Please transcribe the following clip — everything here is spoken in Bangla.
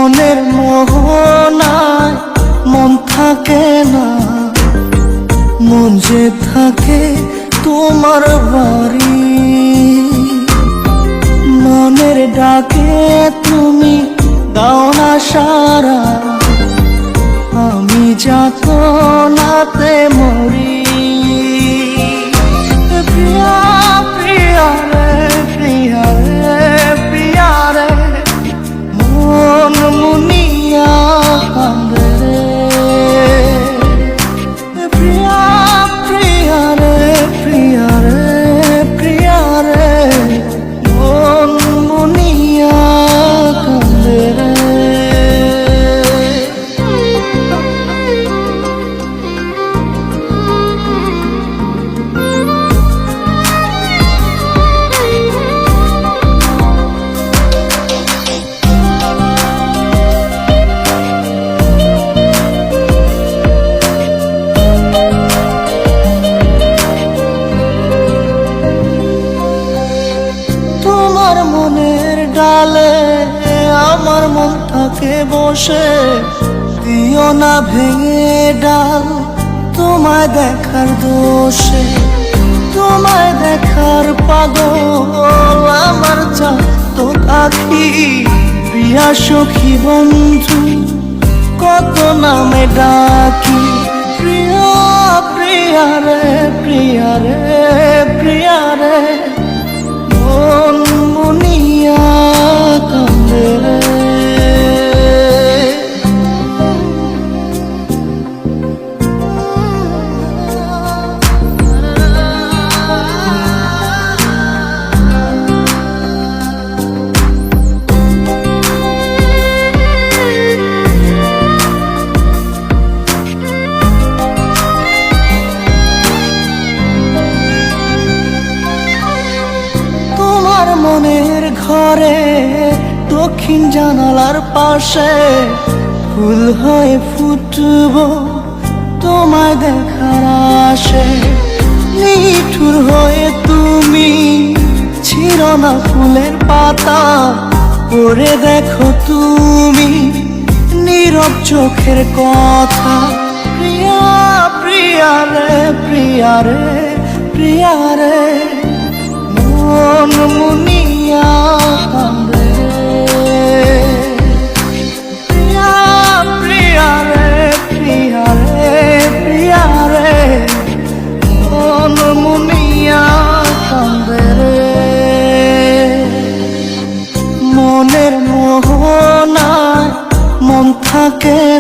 মনের মোহনায় মন থাকে না, মন যে থাকে তোমার বাড়ি। মনের ডাকে তুমি দাও না সারা, আমি যাতনাতে মরি। প্রিয়া প্রিয়া রে, প্রিয়া রে, প্রিয়া রে, মন মুনিয়া কান্দে রে। প্রিয়া প্রিয়া রে, প্রিয়া রে, প্রিয়া রে, মন মুনিয়া কান্দে রে। তোমার মনের ডালে আমার মন থাকে বসে, দিও না ভেঙে ডাল তোমায় দেখার দোষে। তোমায় দেখার পাগল আমার চাঁদ আখি। প্রিয়া সখী বন্ধু কত নামে ডাকি। প্রিয়া প্রিয়া রে, প্রিয়া রে, প্রিয়া রে, মন মুনিয়া কান্দে রে। তোমার মনের ঘরে দক্ষিণ জানালার পাশে ফুল হয়ে ফুটব তোমায় দেখার আশে। নিঠুর হয়ে তুমি ছিঁড়ো না ফুলের পাতা, পড়ে দেখো তুমি নীরব চোখের কথা। প্রিয়া প্রিয়া রে, প্রিয়া রে, প্রিয়া রে, মন মুনিয়া কান্দে। প্রিয়া প্রিয়া রে, প্রিয়া রে, প্রিয়া রে, মন মুনিয়া কান্দে রে। মনের মোহনায় মন থাকে